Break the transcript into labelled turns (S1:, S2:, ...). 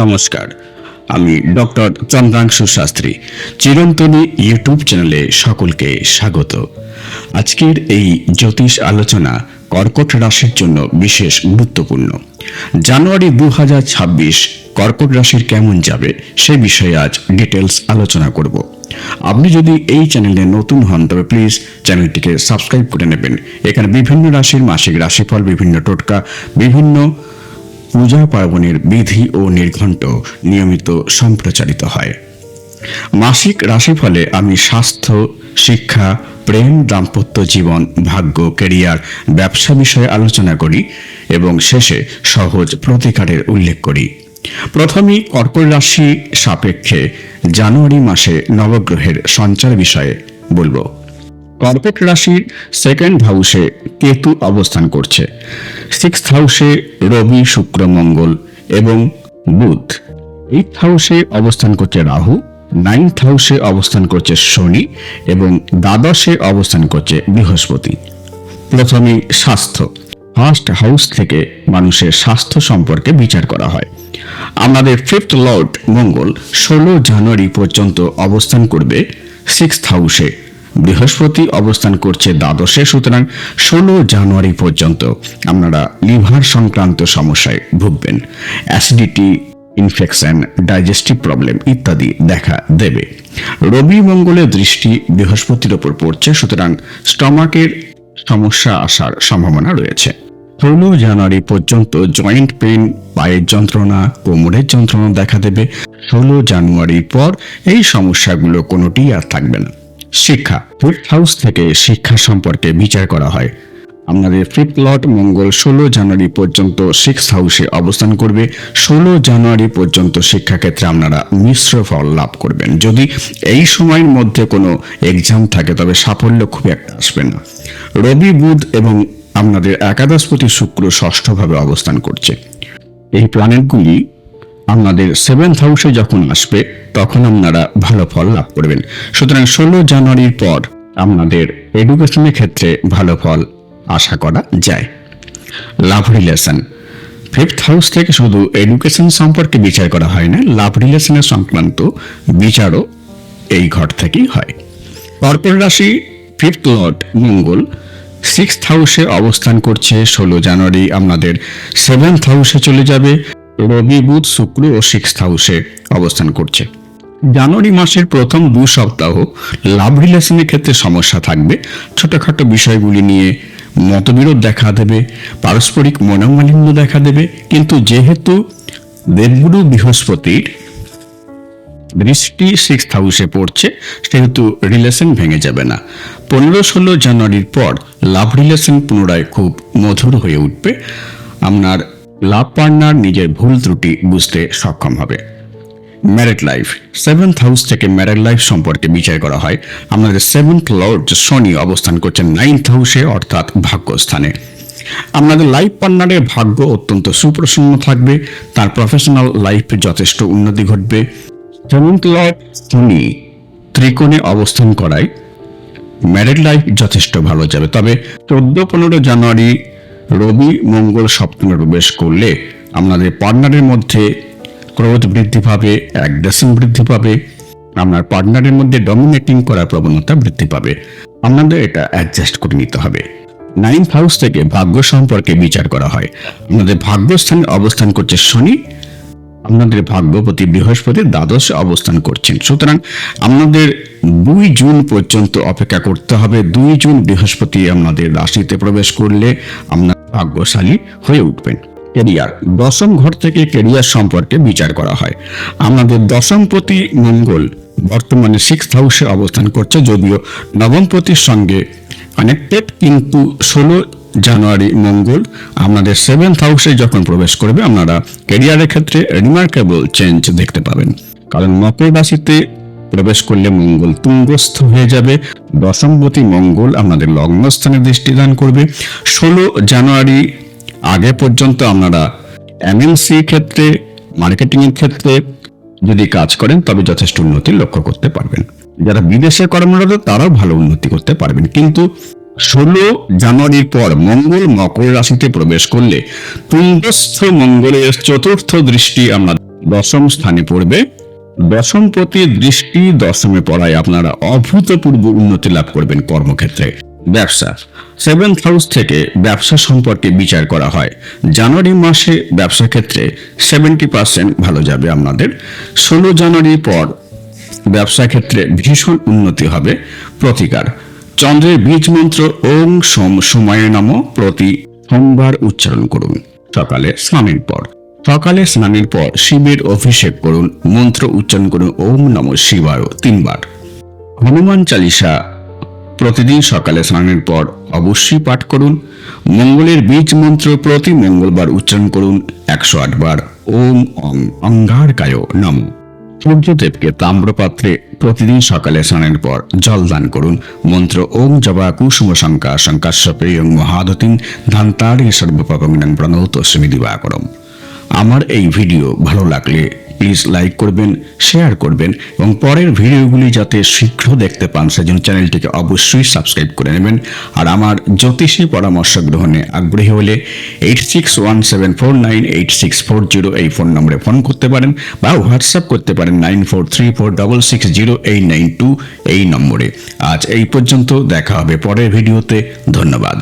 S1: নমস্কার, আমি doctor চন্দ্রাংশু Shastri. চিরন্তনী YouTube চ্যানেলে সকলকে স্বাগত। আজকের এই জ্যোতিষ আলোচনা কর্কট রাশির জন্য বিশেষ গুরুত্বপূর্ণ। জানুয়ারি 2026 কর্কট রাশির কেমন যাবে সে বিষয়ে আজ ডিটেলস আলোচনা করব। আপনি যদি এই চ্যানেলে নতুন হন তবে প্লিজ চ্যানেলটিকে সাবস্ক্রাইব করে নেবেন। এখানে বিভিন্ন রাশির মাসিক রাশিফল, বিভিন্ন টোটকা, বিভিন্ন পূজা পার্বণের বিধি ও নির্ঘণ্ট নিয়মিত সম্প্রচারিত হয়। মাসিক রাশিফলে আমি স্বাস্থ্য, শিক্ষা, প্রেম, দাম্পত্য জীবন, ভাগ্য, ক্যারিয়ার, ব্যবসা বিষয়ে আলোচনা করি এবং শেষে সহজ প্রতিকারের উল্লেখ করি। প্রথমেই কর্কট রাশি সাপেক্ষে জানুয়ারি মাসে নবগ্রহের সঞ্চার বিষয়ে বলবো। কর্কট রাশির সেকেন্ড হাউসে কেতু অবস্থান করছে, 6th হাউসে রবি, শুক্র, মঙ্গল এবং বুধ, 8th হাউসে অবস্থান করছে রাহু, 9th হাউসে অবস্থান করছে শনি এবং দ্বাদশে অবস্থান করছে বৃহস্পতি। প্রথমে স্বাস্থ্য। ফার্স্ট হাউস থেকে মানুষের স্বাস্থ্য সম্পর্কে বিচার করা হয়। আমাদের 5th লর্ড মঙ্গল 16 জানুয়ারি পর্যন্ত অবস্থান করবে 6th হাউসে। বৃহস্পতি অবস্থান করছে দ্বাদশে, সুতরাং 16 জানুয়ারি পর্যন্ত আপনারা লিভার সংক্রান্ত সমস্যায় ভুগবেন। অ্যাসিডিটি, ইনফেকশন, ডাইজেস্টিভ প্রবলেম ইত্যাদি দেখা দেবে। রবি মঙ্গলের দৃষ্টি বৃহস্পতির ওপর পড়ছে, সুতরাং স্টমাকের সমস্যা আসার সম্ভাবনা রয়েছে। 16 জানুয়ারি পর্যন্ত জয়েন্ট পেইন, পায়ের যন্ত্রণা, কোমরের যন্ত্রণা দেখা দেবে। 16 জানুয়ারির পর এই সমস্যাগুলো কোনোটি আর থাকবে না। শিক্ষা। 5th হাউস থেকে শিক্ষা সম্পর্কে বিচার করা হয়। আমাদের 5th লর্ড মঙ্গল 16 জানুয়ারি পর্যন্ত 6th হাউসে অবস্থান করবে। 16 জানুয়ারি পর্যন্ত শিক্ষাক্ষেত্রে আপনারা মিশ্র ফল লাভ করবেন। যদি এই সময়ের মধ্যে কোনো এক্সাম থাকে তবে সাফল্য খুব একটা আসবে না। রবি, বুধ এবং আপনাদের একাদশপতি শুক্র ষষ্ঠভাবে অবস্থান করছে। এই প্ল্যানেটগুলি আপনাদের 7th হাউসে যখন আসবে তখন আপনারা ভালো ফল লাভ করবেন। সুতরাং 16 জানুয়ারির পর আপনাদের এডুকেশনের ক্ষেত্রে ভালো ফল আশা করা যায়। লাভ রিলেশন। 5th হাউস থেকে শুধু এডুকেশন সম্পর্কে বিচার করা হয় না, লাভ রিলেশনের সংক্রান্ত বিচারও এই ঘর থেকেই হয়। কর্কট রাশি 5th লর্ড মঙ্গল 6th হাউসে অবস্থান করছে। 16 জানুয়ারি আপনাদের 7th হাউসে চলে যাবে। রবি, বুধ, শুক্র ও 6th হাউসে অবস্থান করছে। জানুয়ারি মাসের প্রথম 2 সপ্তাহ লাভ রিলেশনের ক্ষেত্রে সমস্যা থাকবে। ছোটখাটো বিষয়গুলি নিয়ে মতবিরোধ দেখা দেবে, পারস্পরিক মনোমালিন্য দেখা দেবে। কিন্তু যেহেতু দেবগুরু বৃহস্পতির দৃষ্টি 6th হাউসে পড়ছে সেহেতু রিলেশন ভেঙে যাবে না। 15-16 জানুয়ারির পর লাভ রিলেশন পুনরায় খুব মধুর হয়ে উঠবে। আপনার লাভ পার্টনার নিজের ভুল ত্রুটি বুঝতে সক্ষম হবে। Married life. 7th হাউস থেকে ম্যারিড লাইফ সম্পর্কে বিচার করা হয়। আমাদের 7th লর্ড শনি অবস্থান করছেন 9th হাউসে, অর্থাৎ ভাগ্যস্থানে। আপনাদের লাইফ পার্টনারের ভাগ্য অত্যন্ত সুপ্রসন্ন থাকবে, তার প্রফেশনাল লাইফে যথেষ্ট উন্নতি ঘটবে। 7th লর্ড শনি ত্রিকোণে অবস্থান করায় ম্যারিড লাইফ যথেষ্ট ভালো যাবে। তবে 14-15 জানুয়ারি রবি মঙ্গল সপ্তমে প্রবেশ করলে আপনাদের পার্টনারের মধ্যে ক্রোধ বৃদ্ধি পাবে, অ্যাগ্রেশন বৃদ্ধি পাবে, আপনার পার্টনারের মধ্যে ডমিনেটিং করার প্রবণতা বৃদ্ধি পাবে। আপনাদের এটা অ্যাডজাস্ট করে নিতে হবে। 9th হাউস থেকে ভাগ্য সম্পর্কে বিচার করা হয়। আপনাদের ভাগ্যস্থানে অবস্থান করছে শনি, আপনাদের ভাগ্যপতি বৃহস্পতি দ্বাদশে অবস্থান করছেন। সুতরাং আপনাদের 2 জুন পর্যন্ত অপেক্ষা করতে হবে। 2 জুন বৃহস্পতি আপনাদের রাশিতে প্রবেশ করলে আপনার ভাগ্যশালী হয়ে উঠবেন। ক্যারিয়ার। 10ম ঘর থেকে ক্যারিয়ার সম্পর্কে বিচার করা হয়। আমাদের 10মপতি মঙ্গল বর্তমানে 6th হাউসে অবস্থান করছে, যদিও নবমপতির সঙ্গে কানেক্টেড, কিন্তু 16 জানুয়ারি মঙ্গল আপনাদের 7th হাউসে যখন প্রবেশ করবে আপনারা ক্যারিয়ারের ক্ষেত্রে রিমার্কেবল চেঞ্জ দেখতে পাবেন। কারণ মকর রাশিতে প্রবেশ করলে মঙ্গল তুঙ্গস্থ হয়ে যাবে। 10মপতি মঙ্গল আপনাদের লগ্নস্থানে দৃষ্টিদান করবে। 16 জানুয়ারি আগে পর্যন্ত আপনারা এমএনসি ক্ষেত্রে, মার্কেটিং এর ক্ষেত্রে যদি কাজ করেন তবে যথেষ্ট উন্নতি লক্ষ্য করতে পারবেন। যারা বিদেশে কর্মরত তারাও ভালো উন্নতি করতে পারবেন। কিন্তু 16 জানুয়ারির পর মঙ্গল মকর রাশিতে প্রবেশ করলে তুঙ্গস্থ মঙ্গলের চতুর্থ দৃষ্টি আমরা দশম স্থানে পড়বে। দশম প্রতি দৃষ্টি দশমে পড়ায় আপনারা অভূতপূর্ব উন্নতি লাভ করবেন কর্মক্ষেত্রে। ব্যবসা, 7th হাউস থেকে ব্যবসা সম্পর্কে বিচার করা হয়। জানুয়ারি মাসে ব্যবসা ক্ষেত্রে 70% ভালো যাবে আপনাদের। 16 জানুয়ারির পর ব্যবসা ক্ষেত্রে ভীষণ উন্নতি হবে। প্রতিকার, চন্দ্রের বীজ মন্ত্র ওং সোম সময়ে নম প্রতি সোমবার উচ্চারণ করুন। সকালে স্নানের পর শিবের অভিষেক করুন, মন্ত্র উচ্চারণ করুন ওম নম শিবায় 3 বার। হনুমান চালিসা প্রতিদিন সকালে স্নানের পর অবশ্যই পাঠ করুন। মঙ্গলের বীজ মন্ত্র প্রতি মঙ্গলবার উচ্চারণ করুন 108 বার ওম অং অঙ্গারকায় নম। সূর্যদেবকে তাম্রপাত্রে প্রতিদিন সকালে স্নানের পর জল দান করুন। মন্ত্র ওম জবা কুসুম শঙ্কা শঙ্কাশ্য প্রিয়ং মহাদতিং ধান্তারি সর্বপাপং প্রণত দিবাকরম। আমার এই ভিডিও ভালো লাগলে প্লিজ লাইক করবেন, শেয়ার করবেন এবং পরের ভিডিওগুলি যাতে শীঘ্র দেখতে পান সেজন্য চ্যানেলটিকে অবশ্যই সাবস্ক্রাইব করে নেবেন। আর আমার জ্যোতিষী পরামর্শ গ্রহণে আগ্রহী হলে 8617498640 এই ফোন নম্বরে ফোন করতে পারেন বা হোয়াটসঅ্যাপ করতে পারেন 9434660892 এই নম্বরে। আজ এই পর্যন্ত, দেখা হবে পরের ভিডিওতে। ধন্যবাদ।